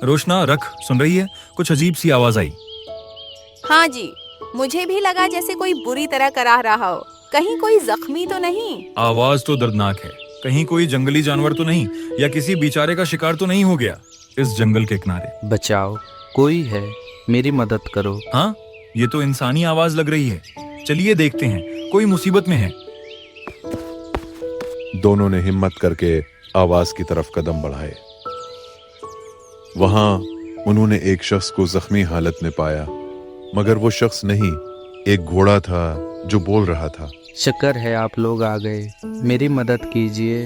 रोशना रख, सुन रही है? कुछ अजीब सी आवाज आई। हाँ जी, मुझे भी लगा जैसे कोई बुरी तरह कराह रहा हो। कहीं कोई जख्मी तो नहीं? आवाज तो दर्दनाक है। कहीं कोई जंगली जानवर तो नहीं, या किसी बेचारे का शिकार तो नहीं हो गया इस जंगल के किनारे? बचाओ, कोई है, मेरी मदद करो। हाँ, ये तो इंसानी आवाज लग रही है। चलिए देखते हैं, कोई मुसीबत में है। दोनों ने हिम्मत करके आवाज की तरफ कदम बढ़ाए। वहां उन्होंने एक शख्स को जख्मी हालत में पाया, मगर वो शख्स नहीं, एक घोड़ा था जो बोल रहा था। शुक्र है आप लोग आ गए, मेरी मदद कीजिए।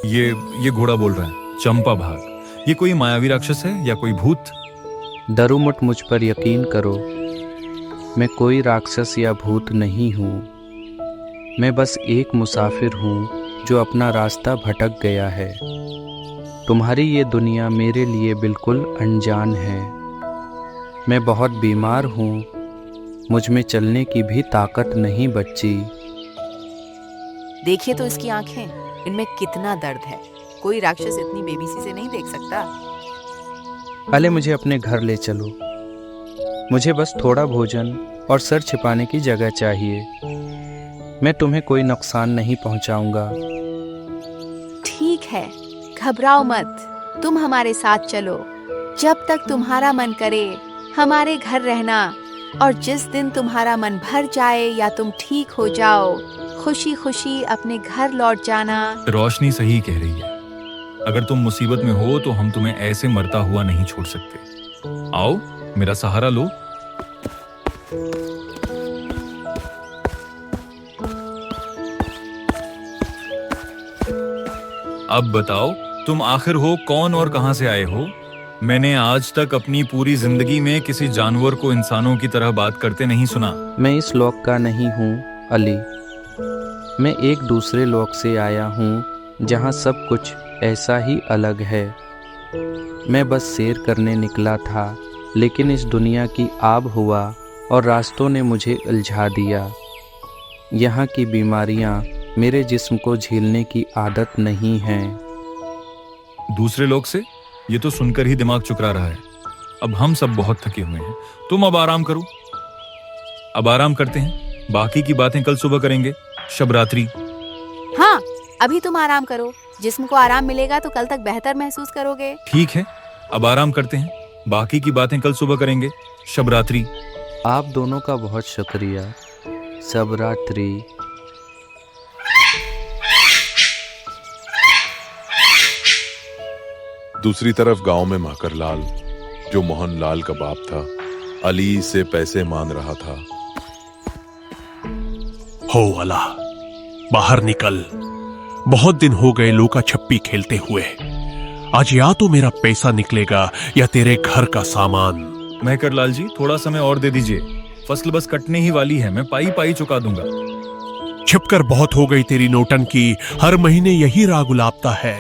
ये घोड़ा बोल रहा है, चंपा भाग। ये कोई मायावी राक्षस है या कोई भूत? दरुमुट, मुझ पर यकीन करो, मैं कोई राक्षस या भूत नहीं हूँ। मैं बस एक मुसाफिर हूँ जो अपना रास्ता भटक गया है। तुम्हारी ये दुनिया मेरे लिए बिल्कुल अनजान है। मैं बहुत बीमार हूँ, मुझ में चलने की भी ताकत नहीं बच्ची। देखिए तो इसकी आंखें, इनमें कितना दर्द है। कोई राक्षस इतनी बेबसी से नहीं देख सकता। पहले मुझे अपने घर ले चलो। मुझे बस थोड़ा भोजन और सर छिपाने की जगह चाहिए। मैं तुम्हें कोई नुकसान नहीं पहुंचाऊंगा। ठीक है, घबराओ मत, तुम हमारे साथ चलो। जब तक तुम्हारा मन करे हमारे घर रहना, और जिस दिन तुम्हारा मन भर जाए या तुम ठीक हो जाओ, खुशी खुशी अपने घर लौट जाना। रोशनी सही कह रही है। अगर तुम मुसीबत में हो तो हम तुम्हें ऐसे मरता हुआ नहीं छोड़ सकते। आओ, मेरा सहारा लो। अब बताओ, तुम आखिर हो कौन और कहां से आए हो? मैंने आज तक अपनी पूरी जिंदगी में किसी जानवर को इंसानों की तरह बात करते नहीं सुना। मैं इस लोक का नहीं हूँ अली। मैं एक दूसरे लोक से आया हूँ जहाँ सब कुछ ऐसा ही अलग है। मैं बस सैर करने निकला था, लेकिन इस दुनिया की आब हुआ और रास्तों ने मुझे उलझा दिया। यहाँ की बीमारियाँ मेरे जिस्म को झेलने की आदत नहीं है। दूसरे लोग से? ये तो सुनकर ही दिमाग चुकरा रहा है। अब हम सब बहुत थके हुए हैं, तुम अब आराम करो। अब आराम करते हैं, बाकी की बातें कल सुबह करेंगे। शब रात्रि। हाँ, अभी तुम आराम करो। जिस्म को आराम मिलेगा तो कल तक बेहतर महसूस करोगे। ठीक है, अब आराम करते हैं, बाकी की बातें कल सुबह करेंगे। शब रात्रि। आप दोनों का बहुत शुक्रिया। शब रात्रि। दूसरी तरफ गांव में माकरलाल, जो मोहन लाल का बाप था, अली से पैसे मांग रहा था। हो अल्लाह, बाहर निकल। बहुत दिन हो गए लूका छप्पी खेलते हुए। आज या तो मेरा पैसा निकलेगा या तेरे घर का सामान। महकरलाल जी, थोड़ा समय और दे दीजिए। फसल बस कटने ही वाली है, मैं पाई पाई चुका दूंगा। छिपकर बहुत हो गई तेरी नोटंकी। हर महीने यही राग उलापता है।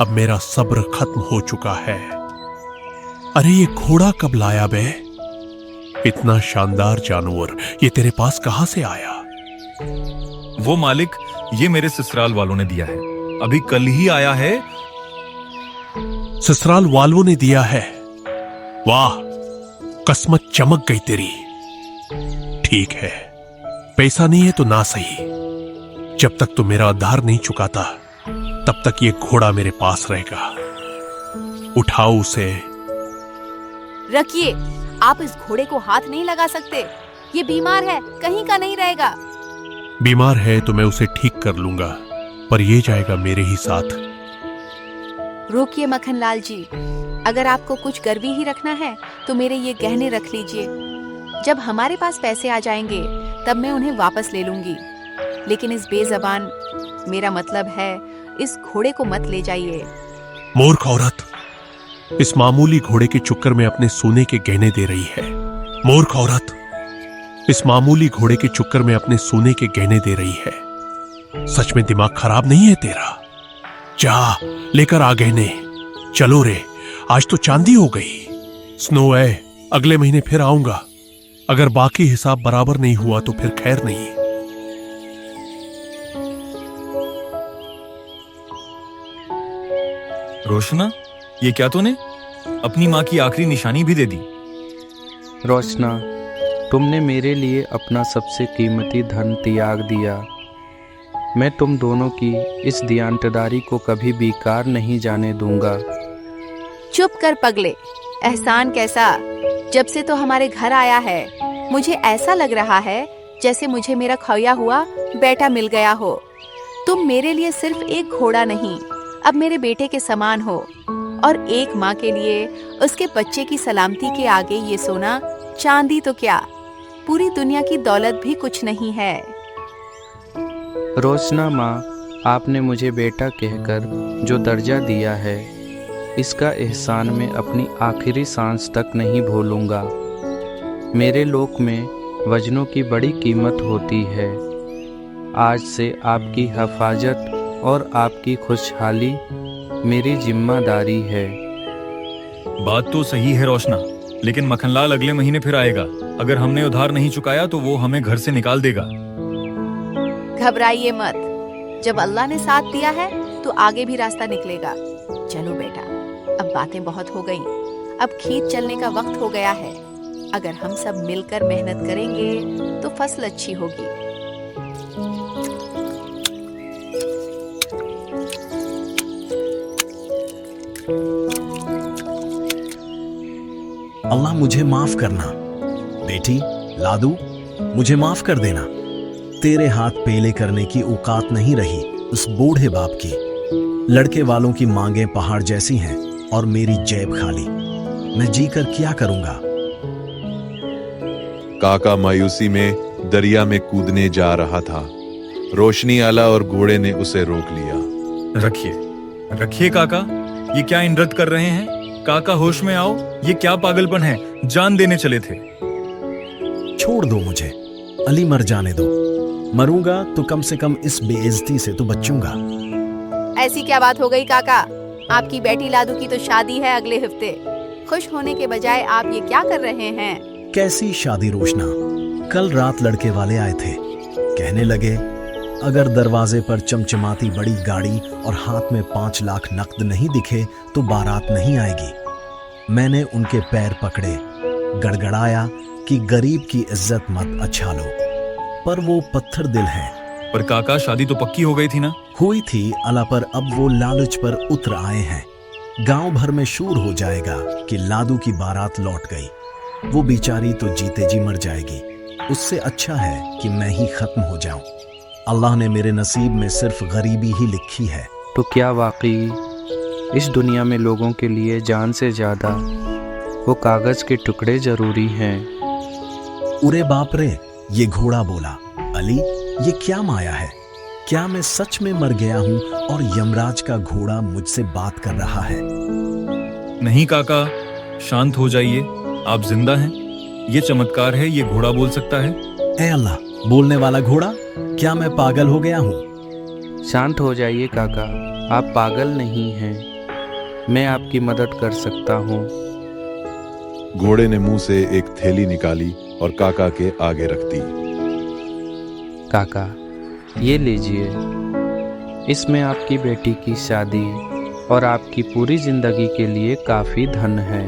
अब मेरा सब्र खत्म हो चुका है। अरे ये घोड़ा कब लाया बे? इतना शानदार जानवर ये तेरे पास कहां से आया? वो मालिक, ये मेरे ससुराल वालों ने दिया है, अभी कल ही आया है। ससुराल वालों ने दिया है? वाह, किस्मत चमक गई तेरी। ठीक है, पैसा नहीं है तो ना सही। जब तक तू मेरा आधार नहीं चुकाता, तब तक ये घोड़ा मेरे पास रहेगा। उठाओ उसे। रखिए, आप इस घोड़े को हाथ नहीं लगा सकते। ये बीमार है, कहीं का नहीं रहेगा। बीमार है तो मैं उसे ठीक कर लूंगा, पर ये जाएगा मेरे ही साथ। रोकिए मक्खनलाल जी, अगर आपको कुछ गिरवी ही रखना है तो मेरे ये गहने रख लीजिए। जब हमारे पास पैसे आ जाएंगे तब मैं उन्हें वापस ले लूंगी। लेकिन इस बेजबान, मेरा मतलब है इस घोड़े को मत ले जाइए। मूर्ख औरत, इस मामूली घोड़े के चक्कर में अपने सोने के गहने दे रही है। मूर्ख औरत, इस मामूली घोड़े के चक्कर में अपने सोने के गहने दे रही है। सच में दिमाग खराब नहीं है तेरा? जा, लेकर आ गहने। चलो रे, आज तो चांदी हो गई। स्नो है, अगले महीने फिर आऊंगा। अगर बाकी हिसाब बराबर नहीं हुआ तो फिर खैर नहीं। रोशना, ये क्या तूने? अपनी माँ की आखिरी निशानी भी दे दी। रोशना, तुमने मेरे लिए अपना सबसे कीमती धन त्याग दिया। मैं तुम दोनों की इस दयानतदारी को कभी बेकार नहीं जाने दूंगा। चुप कर पगले, एहसान कैसा? जब से तो हमारे घर आया है, मुझे ऐसा लग रहा है जैसे मुझे मेरा खोया हुआ बेटा मिल गया हो। तुम मेरे लिए सिर्फ एक घोड़ा नहीं, अब मेरे बेटे के समान हो। और एक माँ के लिए उसके बच्चे की सलामती के आगे ये सोना चांदी तो क्या, पूरी दुनिया की दौलत भी कुछ नहीं है। रोशना माँ, आपने मुझे बेटा कहकर जो दर्जा दिया है, इसका एहसान मैं अपनी आखिरी सांस तक नहीं भूलूंगा। मेरे लोक में वजनों की बड़ी कीमत होती है। आज से आपकी हिफाजत और आपकी खुशहाली मेरी जिम्मेदारी है। बात तो सही है रोशना, लेकिन मक्खनलाल अगले महीने फिर आएगा। अगर हमने उधार नहीं चुकाया तो वो हमें घर से निकाल देगा। घबराइए मत, जब अल्लाह ने साथ दिया है तो आगे भी रास्ता निकलेगा। चलो बेटा, अब बातें बहुत हो गईं, अब खेत चलने का वक्त हो गया है। अगर हम सब मिलकर मेहनत करेंगे तो फसल अच्छी होगी। अल्लाह मुझे माफ करना। बेटी लादू, मुझे माफ कर देना। तेरे हाथ पेले करने की औकात नहीं रही उस बूढ़े बाप की। लड़के वालों की मांगें पहाड़ जैसी हैं और मेरी जेब खाली। मैं जी कर क्या करूंगा? काका मायूसी में दरिया में कूदने जा रहा था। रोशनी आला और घोड़े ने उसे रोक लिया। रखिए रखिए काका, ये क्या इनरत कर रहे हैं? काका होश में आओ, ये क्या पागलपन है? जान देने चले थे। छोड़ दो मुझे, अली मर जाने दो। मरूंगा तो कम से कम इस बेइज्जती से तो बचूंगा। ऐसी क्या बात हो गई काका? आपकी बेटी लादू की तो शादी है अगले हफ्ते। खुश होने के बजाय आप ये क्या कर रहे हैं? कैसी शादी रोशना? कल रात लड़के वाले आए थे, कहने लगे अगर दरवाजे पर चमचमाती बड़ी गाड़ी और हाथ में 5 लाख नकद नहीं दिखे तो बारात नहीं आएगी। मैंने उनके पैर पकड़े, गड़गड़ाया कि गरीब की इज्जत मत अच्छा लो, पर वो पत्थर दिल हैं। पर काका, शादी तो पक्की हो गई थी ना? हुई थी अला, पर अब वो लालच पर उतर आए हैं। गांव भर में शूर हो जाएगा कि लादू की बारात लौट गई। वो बेचारी तो जीते जी मर जाएगी। उससे अच्छा है कि मैं ही खत्म हो जाऊं। अल्लाह ने मेरे नसीब में सिर्फ गरीबी ही लिखी है। तो क्या वाकई इस दुनिया में लोगों के लिए जान से ज़्यादा वो कागज़ के टुकड़े ज़रूरी हैं? उरे बाप रे, ये घोड़ा बोला। अली, ये क्या माया है? क्या मैं सच में मर गया हूँ और यमराज का घोड़ा मुझसे बात कर रहा है? नहीं काका, शांत हो जाइए, आप जिंदा हैं। ये चमत्कार है, ये घोड़ा बोल सकता है। ए अल्लाह, बोलने वाला घोड़ा, क्या मैं पागल हो गया हूँ? शांत हो जाइए काका, आप पागल नहीं हैं। मैं आपकी मदद कर सकता हूँ। घोड़े ने मुंह से एक थैली निकाली और काका के आगे रख दी। काका, ये लीजिए, इसमें आपकी बेटी की शादी और आपकी पूरी जिंदगी के लिए काफ़ी धन है।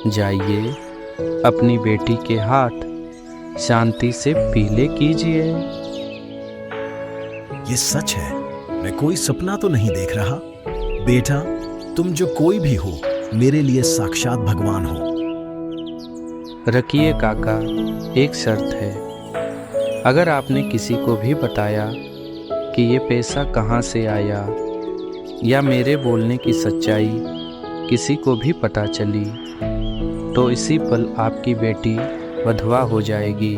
जाइए, अपनी बेटी के हाथ शांति से पीले कीजिए। ये सच है, मैं कोई सपना तो नहीं देख रहा। बेटा, तुम जो कोई भी हो, मेरे लिए साक्षात भगवान हो। रखिए काका, एक शर्त है। अगर आपने किसी को भी बताया कि ये पैसा कहाँ से आया या मेरे बोलने की सच्चाई किसी को भी पता चली, तो इसी पल आपकी बेटी वधवा हो जाएगी।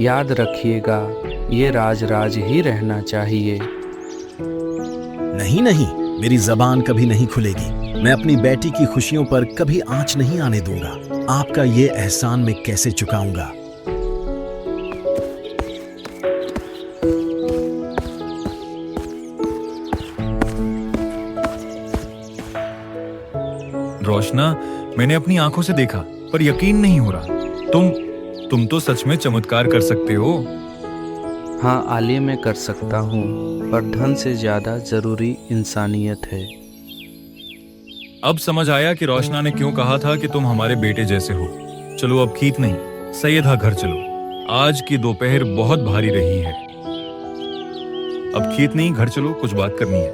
याद रखिएगा, ये राज ही रहना चाहिए। नहीं नहीं, मेरी जबान कभी नहीं खुलेगी। मैं अपनी बेटी की खुशियों पर कभी आंच नहीं आने दूंगा। आपका ये एहसान मैं कैसे चुकाऊंगा? रोशना, मैंने अपनी आंखों से देखा, पर यकीन नहीं हो रहा। तुम तो सच में चमत्कार कर सकते हो। हाँ आलिया, मैं कर सकता हूँ, पर धन से ज़्यादा ज़रूरी इंसानियत है। अब समझ आया कि रोशना ने क्यों कहा था कि तुम हमारे बेटे जैसे हो। चलो अब खीत नहीं, सैयदा घर चलो। आज की दोपहर बहुत भारी रही है। अब खीत नहीं, घर चलो, कुछ बात करनी है।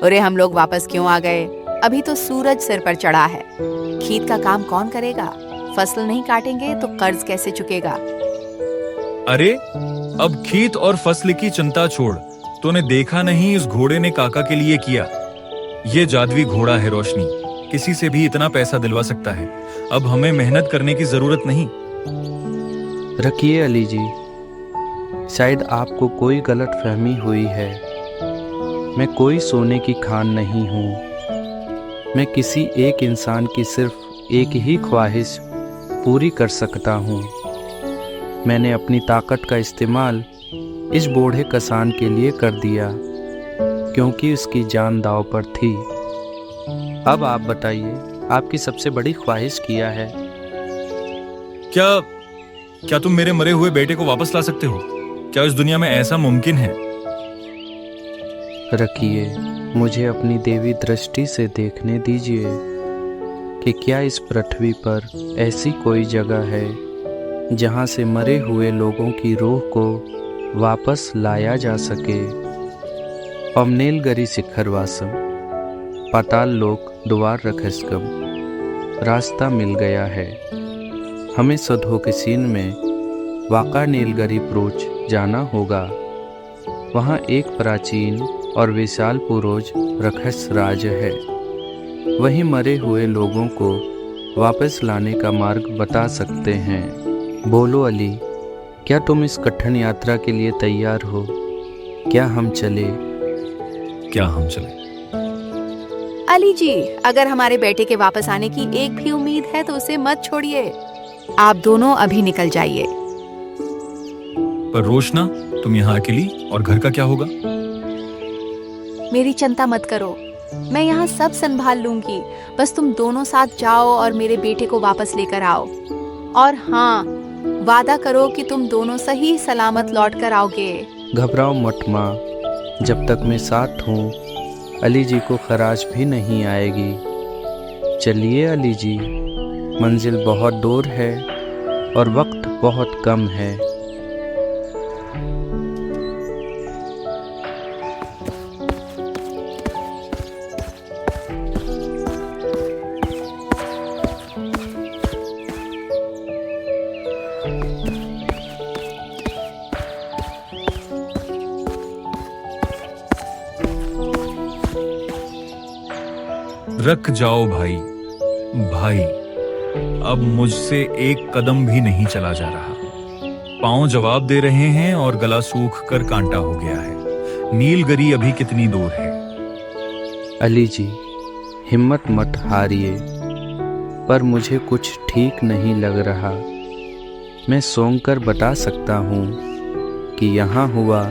अरे हम लोग वापस क्यों आ गए? अभी तो सूरज सिर पर चढ़ा है। खेत का काम कौन करेगा? फसल नहीं काटेंगे तो कर्ज कैसे चुकेगा? अरे अब खीत और फसल की चिंता छोड़। तूने देखा नहीं इस घोड़े ने काका के लिए किया? ये जादुई घोड़ा है रोशनी, किसी से भी इतना पैसा दिलवा सकता है। अब हमें मेहनत करने की जरूरत नहीं। रखिए अली जी, शायद आपको कोई गलत फहमी हुई है। मैं कोई सोने की खान नहीं हूँ। मैं किसी एक इंसान की सिर्फ एक ही ख्वाहिश पूरी कर सकता हूँ। मैंने अपनी ताकत का इस्तेमाल इस बूढ़े किसान के लिए कर दिया क्योंकि उसकी जान दांव पर थी। अब आप बताइए, आपकी सबसे बड़ी ख्वाहिश क्या है? क्या तुम मेरे मरे हुए बेटे को वापस ला सकते हो? क्या इस दुनिया में ऐसा मुमकिन है? रखिए, मुझे अपनी देवी दृष्टि से देखने दीजिए कि क्या इस पृथ्वी पर ऐसी कोई जगह है जहां से मरे हुए लोगों की रूह को वापस लाया जा सके। पमनेलगरी शिखरवासम, पाताल लोक द्वार रखस्कम। रास्ता मिल गया है। हमें सधोकसीन में वाका नीलगिरी प्रोच जाना होगा। वहाँ एक प्राचीन और विशाल पुरोज रखस राज है। वहीं मरे हुए लोगों को वापस लाने का मार्ग बता सकते हैं। बोलो अली, क्या तुम इस कठिन यात्रा के लिए तैयार हो? क्या हम चले? क्या हम चले? अली जी, अगर हमारे बेटे के वापस आने की एक भी उम्मीद है तो उसे मत छोड़िए। आप दोनों अभी निकल जाइए। पर रोशना, तुम यहाँ अकेली, और घर का क्या होगा? मेरी चिंता मत करो, मैं यहाँ सब संभाल लूंगी। बस तुम दोनों साथ जाओ और मेरे बेटे को वापस लेकर आओ। और हाँ, वादा करो कि तुम दोनों सही सलामत लौट कर आओगे। घबराओ मत माँ, जब तक मैं साथ हूँ अली जी को खराज भी नहीं आएगी। चलिए अली जी, मंजिल बहुत दूर है और वक्त बहुत कम है। रख जाओ भाई। भाई, अब मुझसे एक कदम भी नहीं चला जा रहा। पांव जवाब दे रहे हैं और गला सूख कर कांटा हो गया है। नीलगिरी अभी कितनी दूर है? अली जी, हिम्मत मत हारिए, पर मुझे कुछ ठीक नहीं लग रहा। मैं सोंग कर बता सकता हूँ कि यहाँ हुआ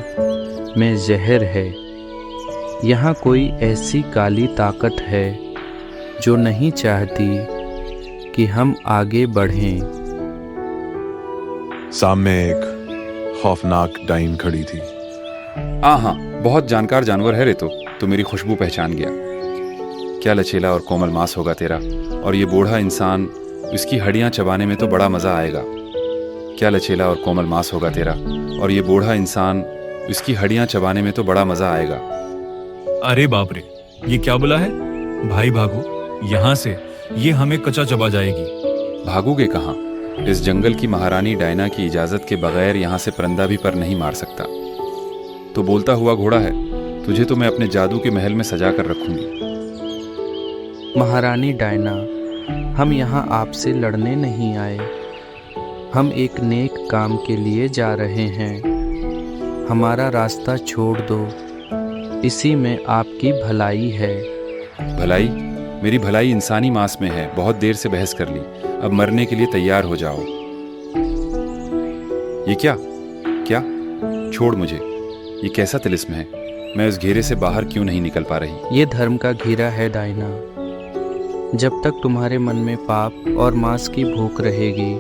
में जहर है। यहाँ कोई ऐसी काली ताकत है जो नहीं चाहती कि हम आगे बढ़ें। सामने एक खौफनाक डाइन खड़ी थी। हाँ, बहुत जानकार जानवर है रे। तो मेरी खुशबू पहचान गया। क्या लचीला और कोमल मांस होगा तेरा। और ये बूढ़ा इंसान, इसकी हड्डियां चबाने में तो बड़ा मजा आएगा। क्या लचीला और कोमल मांस होगा तेरा। और ये बूढ़ा इंसान, इसकी हड्डियां चबाने में तो बड़ा मजा आएगा। अरे बाप रे, ये क्या बोला है? भाई भागो यहाँ से, ये हमें कच्चा चबा जाएगी। भागोगे कहाँ? इस जंगल की महारानी डायना की इजाजत के बगैर यहाँ से परिंदा भी पर नहीं मार सकता। तो बोलता हुआ घोड़ा है, तुझे तो मैं अपने जादू के महल में सजा कर रखूंगी। महारानी डायना, हम यहाँ आपसे लड़ने नहीं आए। हम एक नेक काम के लिए जा रहे हैं। हमारा रास्ता छोड़ दो, इसी में आपकी भलाई है। भलाई? मेरी भलाई इंसानी मांस में है। बहुत देर से बहस कर ली, अब मरने के लिए तैयार हो जाओ। ये क्या? छोड़ मुझे। ये कैसा तिलिस्म है? मैं उस घेरे से बाहर क्यों नहीं निकल पा रही? ये धर्म का घेरा है डायना। जब तक तुम्हारे मन में पाप और मांस की भूख रहेगी,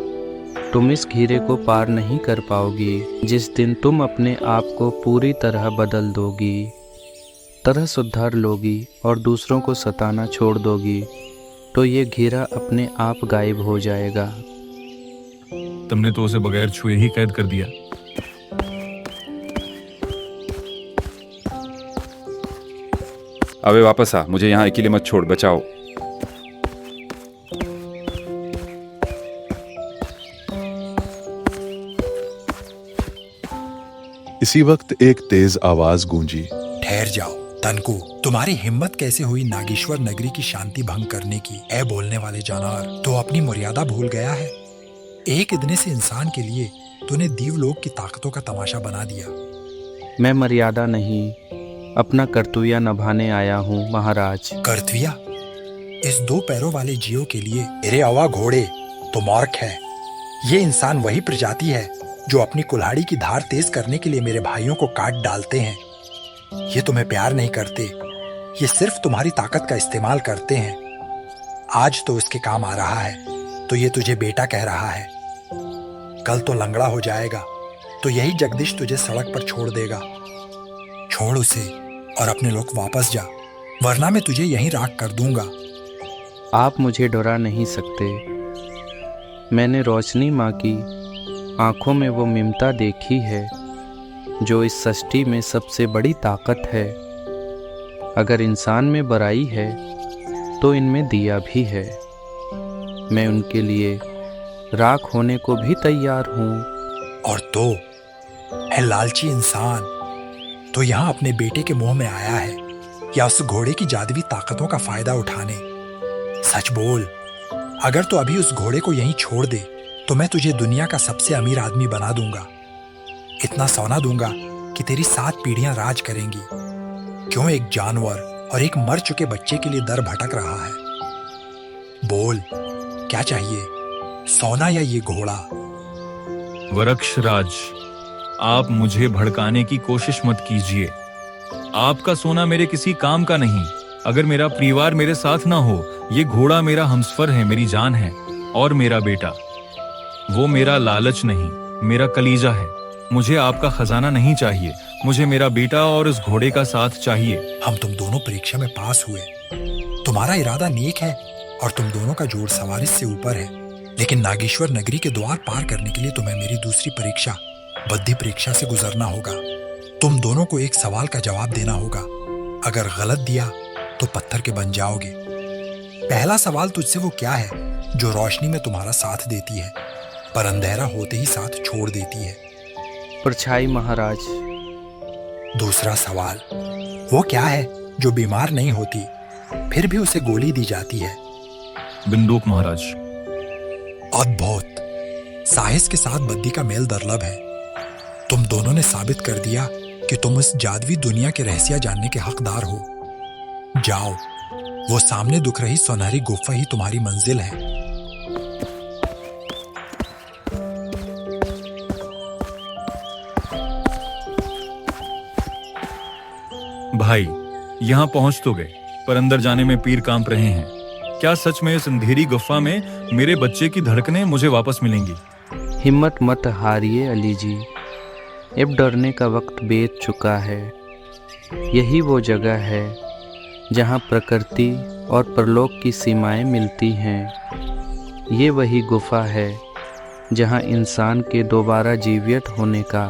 तुम इस घेरे को पार नहीं कर पाओगी। जिस दिन तुम अपने आप को पूरी तरह बदल दोगी, तरह सुधार लोगी और दूसरों को सताना छोड़ दोगी तो ये घेरा अपने आप गायब हो जाएगा। तुमने तो उसे बगैर छुए ही कैद कर दिया। अबे वापस आ, मुझे यहाँ अकेले मत छोड़, बचाओ। इसी वक्त एक तेज आवाज गूंजी। ठहर जाओ तनकू, तुम्हारी हिम्मत कैसे हुई नागेश्वर नगरी की शांति भंग करने की? ए बोलने वाले जानवर, तो अपनी मर्यादा भूल गया है। एक इतने से इंसान के लिए तूने दीवलोक की ताकतों का तमाशा बना दिया। मैं मर्यादा नहीं, अपना कर्तव्य निभाने आया हूँ महाराज। कर्तव्य? इस दो पैरों वाले जीव के लिए मेरे अवा घोड़े तो मूर्ख है। ये इंसान वही प्रजाति है जो अपनी कुल्हाड़ी की धार तेज करने के लिए मेरे भाइयों को काट डालते हैं। ये तुम्हें प्यार नहीं करते, ये सिर्फ तुम्हारी ताकत का इस्तेमाल करते हैं। आज तो उसके काम आ रहा है तो ये तुझे बेटा कह रहा है, कल तो लंगड़ा हो जाएगा तो यही जगदीश तुझे सड़क पर छोड़ देगा। छोड़ उसे और अपने लोग वापस जा, वरना मैं तुझे यहीं राख कर दूंगा। आप मुझे डरा नहीं सकते। मैंने रोशनी माँ की आंखों में वो ममता देखी है जो इस सृष्टि में सबसे बड़ी ताकत है। अगर इंसान में बुराई है तो इनमें दिया भी है। मैं उनके लिए राख होने को भी तैयार हूँ। और तो है लालची इंसान, तो यहाँ अपने बेटे के मुंह में आया है या उस घोड़े की जादुई ताकतों का फायदा उठाने? सच बोल, अगर तो अभी उस घोड़े को यहीं छोड़ दे तो मैं तुझे दुनिया का सबसे अमीर आदमी बना दूंगा। इतना सोना दूंगा कि तेरी 7 पीढ़ियां राज करेंगी। क्यों एक जानवर और एक मर चुके बच्चे के लिए दर भटक रहा है? बोल, क्या चाहिए, सोना या ये घोड़ा? वृक्षराज, आप मुझे भड़काने की कोशिश मत कीजिए। आपका सोना मेरे किसी काम का नहीं। अगर मेरा परिवार मेरे साथ ना हो, ये घोड़ा मेरा हमसफर है, मेरी जान है। और मेरा बेटा, वो मेरा लालच नहीं, मेरा कलीजा है। मुझे आपका खजाना नहीं चाहिए, मुझे मेरा बेटा और उस घोड़े का साथ चाहिए। हम तुम दोनों परीक्षा में पास हुए। तुम्हारा इरादा नेक है और तुम दोनों का जोड़ सवारी से ऊपर है, लेकिन नागेश्वर नगरी के द्वार पार करने के लिए तुम्हें मेरी दूसरी परीक्षा, बुद्धि परीक्षा से गुजरना होगा। तुम दोनों को एक सवाल का जवाब देना होगा। अगर गलत दिया तो पत्थर के बन जाओगे। पहला सवाल तुझसे वो क्या है जो रोशनी में तुम्हारा साथ देती है पर अंधेरा होते ही साथ छोड़ देती है? परछाई महाराज। दूसरा सवाल, वो क्या है जो बीमार नहीं होती फिर भी उसे गोली दी जाती है? बंदूक महाराज। अद्भुत, साहस के साथ बुद्धि का मेल दुर्लभ है। तुम दोनों ने साबित कर दिया कि तुम इस जादुई दुनिया के रहस्य जानने के हकदार हो। जाओ, वो सामने दिख रही सुनहरी गुफा ही तुम्हारी मंजिल है। भाई, यहाँ पहुंच तो गए, पर अंदर जाने में पीर कांप रहे हैं। क्या सच में इस अंधेरी गुफा में मेरे बच्चे की धड़कनें मुझे वापस मिलेंगी? हिम्मत मत हारिए अली जी, अब डरने का वक्त बीत चुका है। यही वो जगह है जहाँ प्रकृति और परलोक की सीमाएं मिलती हैं। ये वही गुफा है जहाँ इंसान के दोबारा जीवित होने का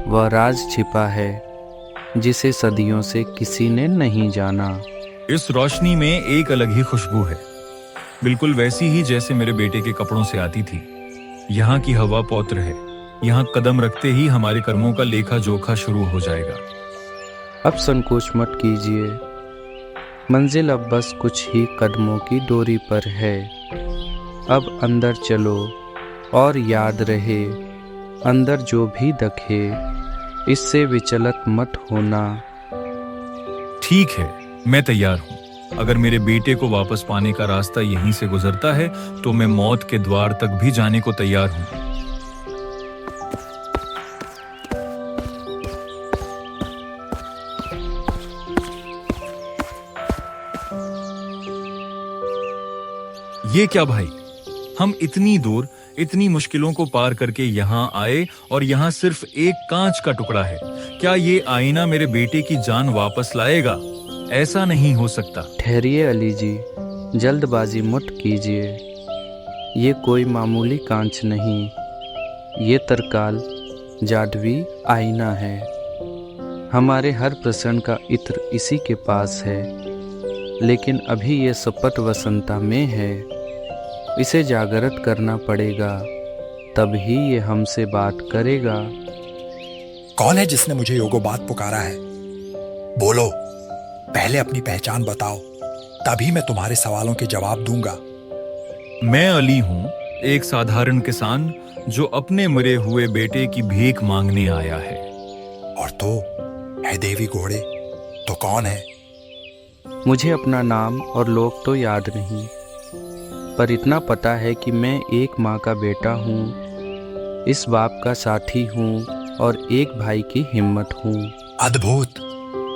वह राज छिपा है जिसे सदियों से किसी ने नहीं जाना। इस रोशनी में एक अलग ही खुशबू है, बिल्कुल वैसी ही जैसे मेरे बेटे के कपड़ों से आती थी। यहाँ की हवा पौत्र है। यहाँ कदम रखते ही हमारे कर्मों का लेखा जोखा शुरू हो जाएगा। अब संकोच मत कीजिए, मंजिल अब बस कुछ ही कदमों की दूरी पर है। अब अंदर चलो और याद रहे, अंदर जो भी दखे इससे विचलित मत होना। ठीक है, मैं तैयार हूँ। अगर मेरे बेटे को वापस पाने का रास्ता यहीं से गुजरता है तो मैं मौत के द्वार तक भी जाने को तैयार हूँ। ये क्या भाई, हम इतनी दूर इतनी मुश्किलों को पार करके यहाँ आए और यहाँ सिर्फ एक कांच का टुकड़ा है। क्या ये आईना मेरे बेटे की जान वापस लाएगा? ऐसा नहीं हो सकता। ठहरिए अली जी, जल्दबाजी मत कीजिए। ये कोई मामूली कांच नहीं, ये तरकाल जादुई आईना है। हमारे हर प्रश्न का इत्र इसी के पास है, लेकिन अभी ये सपत वसंता में है। इसे जागृत करना पड़ेगा, तभी ये हमसे बात करेगा। कौन है जिसने मुझे योगोबाद पुकारा है? बोलो, पहले अपनी पहचान बताओ, तभी मैं तुम्हारे सवालों के जवाब दूंगा। मैं अली हूँ, एक साधारण किसान जो अपने मरे हुए बेटे की भीख मांगने आया है। और तो है देवी घोड़े, तो कौन है? मुझे अपना नाम और लोग तो याद नहीं, पर इतना पता है कि मैं एक माँ का बेटा हूँ, इस बाप का साथी हूँ और एक भाई की हिम्मत हूँ। अद्भुत,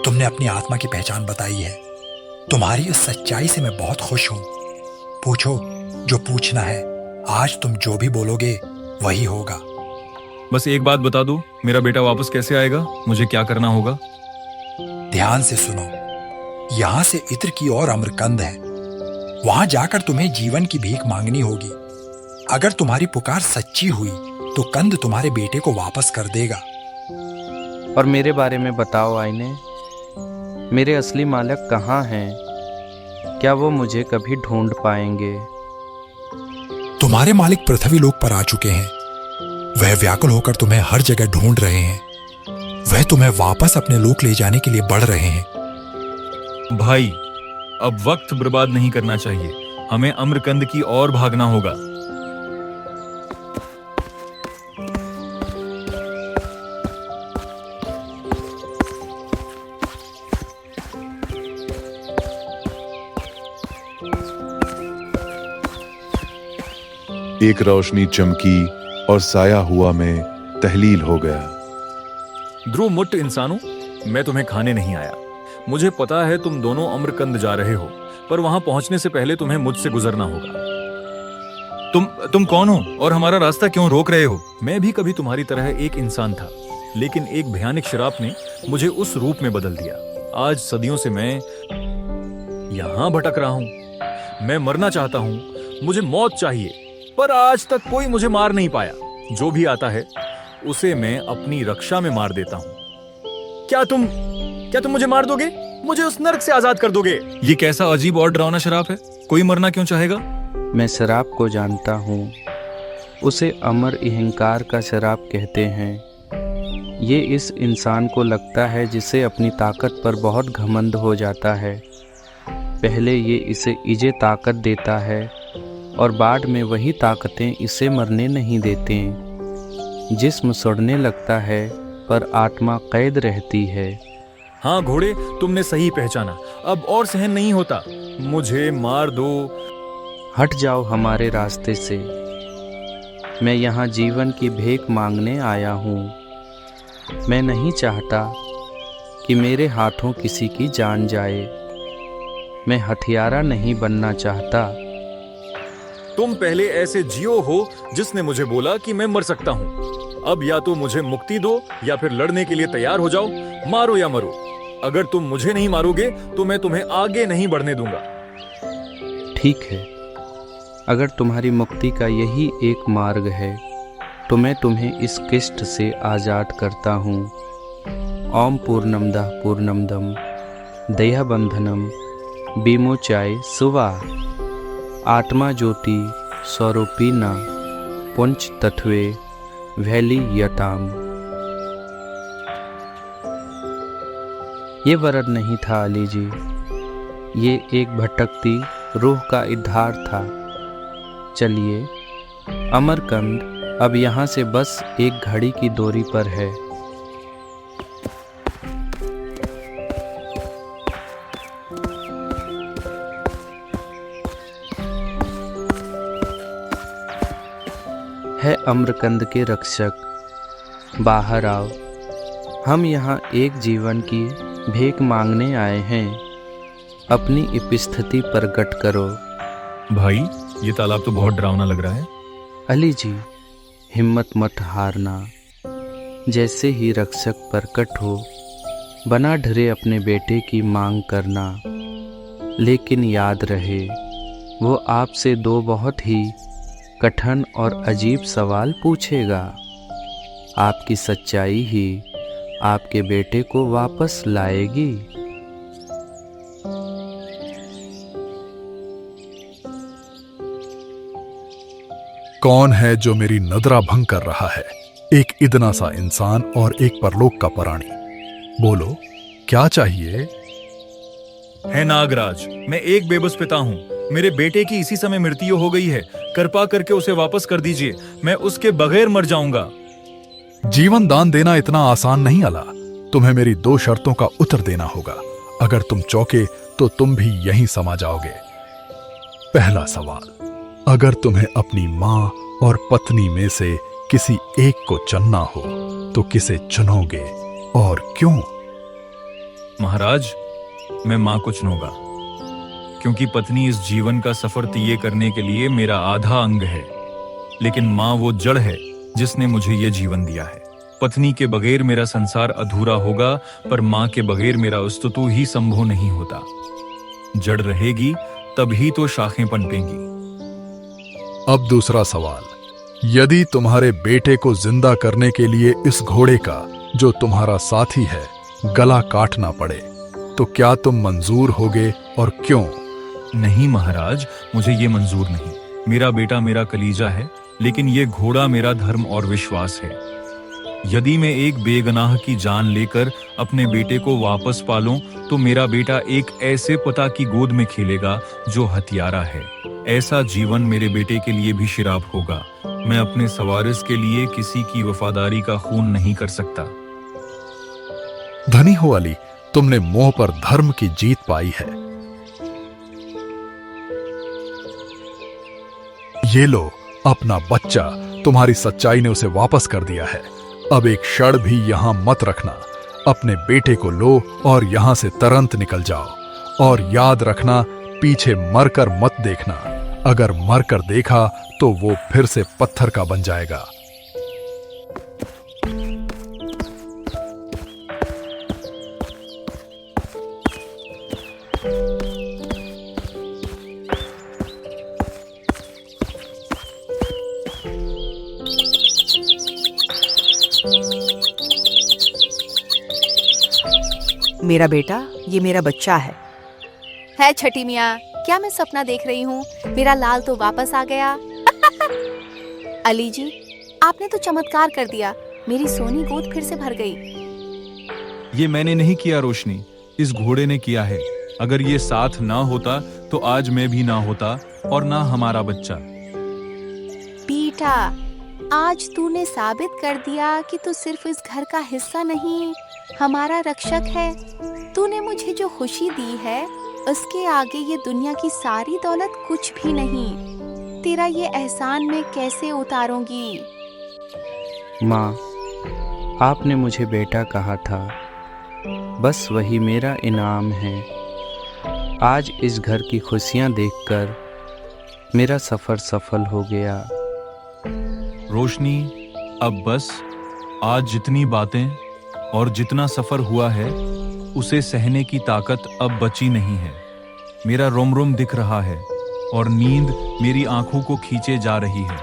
तुमने अपनी आत्मा की पहचान बताई है। तुम्हारी इस सच्चाई से मैं बहुत खुश हूँ। पूछो जो पूछना है, आज तुम जो भी बोलोगे वही होगा। बस एक बात बता दो, मेरा बेटा वापस कैसे आएगा? मुझे क्या करना होगा? ध्यान से सुनो, यहाँ से इत्र की ओर अम्रकंद है। वहां जाकर तुम्हें जीवन की भीख मांगनी होगी। अगर तुम्हारी पुकार सच्ची हुई तो कंद तुम्हारे बेटे को वापस कर देगा। और मेरे बारे में बताओ आईने, मेरे असली मालिक कहाँ हैं? क्या वो मुझे कभी ढूंढ पाएंगे? तुम्हारे मालिक पृथ्वी लोक पर आ चुके हैं। वह व्याकुल होकर तुम्हें हर जगह ढूंढ रहे हैं। वह तुम्हें वापस अपने लोक ले जाने के लिए बढ़ रहे हैं। भाई, अब वक्त बर्बाद नहीं करना चाहिए। हमें अम्रकंद की ओर भागना होगा। एक रोशनी चमकी और साया हुआ में तहलील हो गया। ध्रुव मुट्ठ इंसानों, मैं तुम्हें खाने नहीं आया। मुझे पता है तुम दोनों अम्रकंद जा रहे हो, पर वहां पहुंचने से पहले तुम्हें मुझसे गुजरना होगा। तुम कौन हो और हमारा रास्ता क्यों रोक रहे हो? मैं भी कभी तुम्हारी तरह एक इंसान था, लेकिन एक भयानक शराब ने मुझे उस रूप में बदल दिया। आज सदियों से मैं यहां भटक रहा हूं। मैं मरना चाहता हूं, मुझे मौत चाहिए, पर आज तक कोई मुझे मार नहीं पाया। जो भी आता है उसे मैं अपनी रक्षा में मार देता हूं। क्या तुम मुझे मार दोगे? मुझे उस नरक से आजाद कर दोगे? ये कैसा अजीब और डरावना शराब है? कोई मरना क्यों चाहेगा? मैं शराब को जानता हूँ, उसे अमर अहंकार का शराब कहते हैं। ये इस इंसान को लगता है जिसे अपनी ताकत पर बहुत घमंड हो जाता है। पहले ये इसे इजे ताकत देता है और बाद में वही ताकतें इसे मरने नहीं देते। जिस्म सड़ने लगता है पर आत्मा कैद रहती है। हाँ घोड़े, तुमने सही पहचाना। अब और सहन नहीं होता, मुझे मार दो। हट जाओ हमारे रास्ते से। मैं यहाँ जीवन की भीख मांगने आया हूँ। मैं नहीं चाहता कि मेरे हाथों किसी की जान जाए। मैं हथियारा नहीं बनना चाहता। तुम पहले ऐसे जियो हो जिसने मुझे बोला कि मैं मर सकता हूँ। अब या तो मुझे मुक्ति दो या फिर लड़ने के लिए तैयार हो जाओ। मारो या मरो। अगर तुम मुझे नहीं मारोगे तो मैं तुम्हें आगे नहीं बढ़ने दूंगा। ठीक है, अगर तुम्हारी मुक्ति का यही एक मार्ग है तो मैं तुम्हें इस किष्ट से आजाद करता हूँ। ओम पूर्णमदः पूर्णमदम दयाबंधनम विमोचाय सुवा आत्मा ज्योति स्वरूपिना पुंच तत्वे वैली यताम। ये वरद नहीं था अली जी, ये एक भटकती रूह का उद्धार था। चलिए, अमरकंद अब यहाँ से बस एक घड़ी की दूरी पर है। है अम्रकंद के रक्षक, बाहर आओ। हम यहाँ एक जीवन की भीख मांगने आए हैं। अपनी उपस्थिति प्रकट करो। भाई, ये तालाब तो बहुत डरावना लग रहा है। अली जी, हिम्मत मत हारना। जैसे ही रक्षक प्रकट हो, बना ढरे अपने बेटे की मांग करना। लेकिन याद रहे, वो आपसे दो बहुत ही कठिन और अजीब सवाल पूछेगा। आपकी सच्चाई ही आपके बेटे को वापस लाएगी। कौन है जो मेरी नदरा भंग कर रहा है? एक इतना सा इंसान और एक परलोक का प्राणी। बोलो, क्या चाहिए? है नागराज, मैं एक बेबस पिता हूँ। मेरे बेटे की इसी समय मृत्यु हो गई है। कृपा करके उसे वापस कर दीजिए। मैं उसके बगैर मर जाऊंगा। जीवन दान देना इतना आसान नहीं अला। तुम्हें मेरी 2 शर्तों का उत्तर देना होगा। अगर तुम चौके तो तुम भी यहीं समा जाओगे। पहला सवाल, अगर तुम्हें अपनी मां और पत्नी में से किसी एक को चुनना हो तो किसे चुनोगे और क्यों? महाराज, मैं मां को चुनूंगा, क्योंकि पत्नी इस जीवन का सफर तय करने के लिए मेरा आधा अंग है। लेकिन मां वो जड़ है जिसने मुझे ये जीवन दिया है। पत्नी के बगैर मेरा संसार अधूरा होगा, पर मां के बगैर मेरा अस्तित्व ही संभव नहीं होता। जड़ रहेगी तभी तो शाखें पनपेंगी। अब दूसरा सवाल, यदि तुम्हारे बेटे को जिंदा करने के लिए इस घोड़े का, जो तुम्हारा साथी है, गला काटना पड़े तो क्या तुम मंजूर होगे और क्यों? नहीं महाराज, मुझे ये मंजूर नहीं। मेरा बेटा मेरा कलीजा है, लेकिन ये घोड़ा मेरा धर्म और विश्वास है। यदि मैं एक बेगनाह की जान लेकर अपने बेटे को वापस पालूं, तो मेरा बेटा एक ऐसे पिता की गोद में खेलेगा जो हत्यारा है। ऐसा जीवन मेरे बेटे के लिए भी श्राप होगा। मैं अपने सवारिस के लिए किसी की वफादारी का खून नहीं कर सकता। धनी हो अली, तुमने मोह पर धर्म की जीत पाई है। ये लो अपना बच्चा, तुम्हारी सच्चाई ने उसे वापस कर दिया है। अब एक क्षण भी यहां मत रखना। अपने बेटे को लो और यहां से तुरंत निकल जाओ। और याद रखना, पीछे मरकर मत देखना। अगर मरकर देखा तो वो फिर से पत्थर का बन जाएगा। मेरा बेटा, ये मेरा बच्चा है छठी मियाँ। क्या मैं सपना देख रही हूँ? मेरा लाल तो वापस आ गया। अली जी, आपने तो चमत्कार कर दिया। मेरी सोनी गोद फिर से भर गई। ये मैंने नहीं किया रोशनी, इस घोड़े ने किया है। अगर ये साथ ना होता तो आज मैं भी ना होता और ना हमारा बच्चा। बेटा, आज तूने साबित कर दिया कि तू सिर्फ इस घर का हिस्सा नहीं, हमारा रक्षक है। तूने मुझे जो खुशी दी है, उसके आगे ये दुनिया की सारी दौलत कुछ भी नहीं। तेरा ये एहसान मैं कैसे उतारूंगी? माँ, आपने मुझे बेटा कहा था, बस वही मेरा इनाम है। आज इस घर की खुशियाँ देखकर मेरा सफ़र सफल हो गया। रोशनी, अब बस आज जितनी बातें और जितना सफर हुआ है, उसे सहने की ताकत अब बची नहीं है। मेरा रोम रोम दिख रहा है और नींद मेरी आंखों को खींचे जा रही है।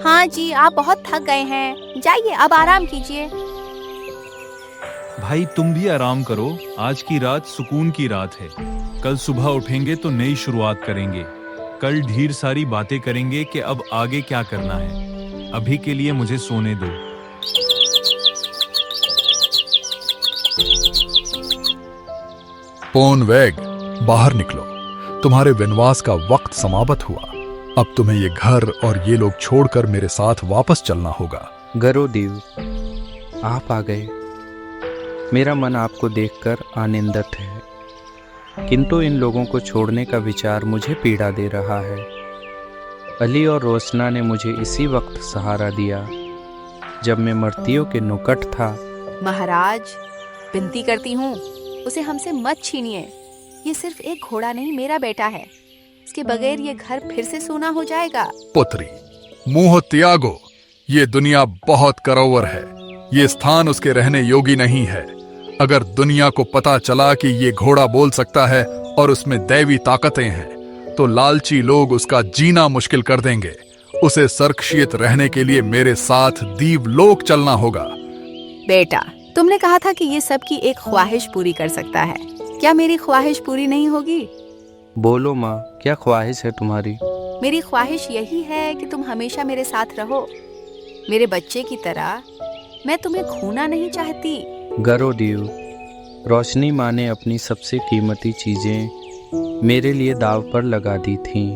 हाँ जी, आप बहुत थक गए हैं। जाइए, अब आराम कीजिए। भाई, तुम भी आराम करो। आज की रात सुकून की रात है। कल सुबह उठेंगे तो नई शुरुआत करेंगे। कल ढेर सारी बातें करेंगे कि अब आगे क्या करना है। अभी के लिए मुझे सोने दो। पोन वेग, बाहर निकलो। तुम्हारे वनवास का वक्त समाप्त हुआ। अब तुम्हें ये घर और ये लोग छोड़कर मेरे साथ वापस चलना होगा। गरुदेव, आप आ गए। मेरा मन आपको देखकर आनंदित है, किंतु इन लोगों को छोड़ने का विचार मुझे पीड़ा दे रहा है। अली और रोशना ने मुझे इसी वक्त सहारा दिया, जब मैं मृत्यु के निकट था। महाराज, विनती करती हूँ, उसे हमसे मत छीनिए। ये सिर्फ एक घोड़ा नहीं, मेरा बेटा है। के बगैर ये घर फिर से सोना हो जाएगा। पुत्री, मुंह त्यागो। ये दुनिया बहुत करोवर है। ये स्थान उसके रहने योगी नहीं है। अगर दुनिया को पता चला कि ये घोड़ा बोल सकता है और उसमें दैवी ताकतें हैं, तो लालची लोग उसका जीना मुश्किल कर देंगे। उसे सुरक्षित रहने के लिए मेरे साथ दीवलोक चलना होगा। बेटा, तुमने कहा था कि ये सब की एक ख्वाहिश पूरी कर सकता है। क्या मेरी ख्वाहिश पूरी नहीं होगी? बोलो माँ, क्या ख्वाहिश है तुम्हारी? मेरी ख्वाहिश यही है कि तुम हमेशा मेरे साथ रहो, मेरे बच्चे की तरह। मैं तुम्हें खोना नहीं चाहती। गरोडीव, रोशनी माँ ने अपनी सबसे कीमती चीजें मेरे लिए दाव पर लगा दी थीं।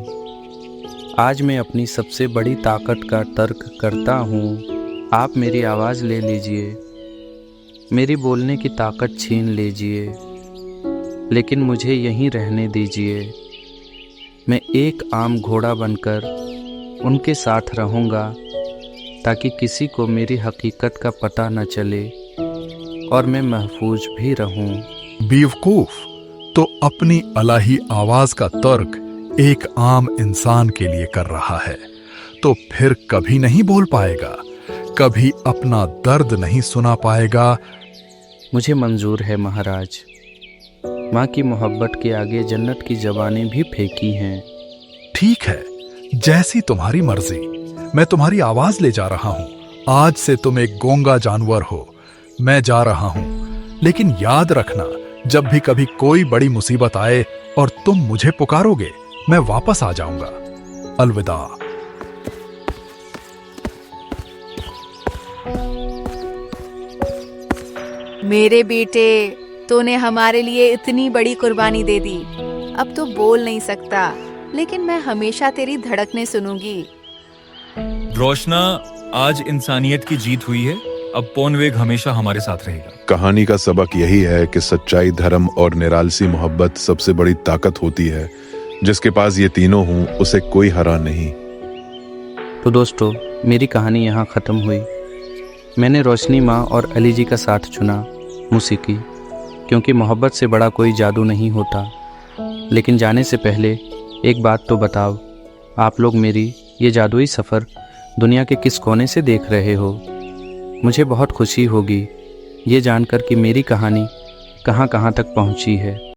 आज मैं अपनी सबसे बड़ी ताकत का तर्क करता हूँ। आप मेरी आवाज़ ले लीजिए, मेरी बोलने की ताकत छीन लीजिए, लेकिन मुझे यहीं रहने दीजिए। मैं एक आम घोड़ा बनकर उनके साथ रहूँगा ताकि किसी को मेरी हकीकत का पता न चले और मैं महफूज भी रहूं। बेवकूफ, तो अपनी अलही आवाज का तर्क एक आम इंसान के लिए कर रहा है, तो फिर कभी नहीं बोल पाएगा, कभी अपना दर्द नहीं सुना पाएगा। मुझे मंजूर है महाराज। माँ की मोहब्बत के आगे जन्नत की जबानें भी फेंकी हैं। ठीक है, जैसी तुम्हारी मर्जी। मैं तुम्हारी आवाज ले जा रहा हूं। आज से तुम एक गूंगा जानवर हो। मैं जा रहा हूं, लेकिन याद रखना, जब भी कभी कोई बड़ी मुसीबत आए और तुम मुझे पुकारोगे, मैं वापस आ जाऊंगा। अलविदा। मेरे बेटे, तूने हमारे लिए इतनी बड़ी कुर्बानी दे दी। अब तो बोल नहीं सकता, लेकिन मैं हमेशा तेरी धड़कने सुनूंगी। रोशना, आज इंसानियत की जीत हुई है। अब पोनवेग हमेशा हमारे साथ रहेगा। कहानी का सबक यही है कि सच्चाई, धर्म और निरालसी मोहब्बत सबसे बड़ी ताकत होती है। जिसके पास ये तीनों हों, उसे कोई हरा नहीं। तो दोस्तों, मेरी कहानी यहाँ ख़त्म हुई। मैंने रोशनी माँ और अली जी का साथ चुना, मौसीकी, क्योंकि मोहब्बत से बड़ा कोई जादू नहीं होता। लेकिन जाने से पहले एक बात तो बताओ, आप लोग मेरी ये जादुई सफ़र दुनिया के किस कोने से देख रहे हो? मुझे बहुत खुशी होगी ये जानकर कि मेरी कहानी कहाँ कहाँ तक पहुँची है।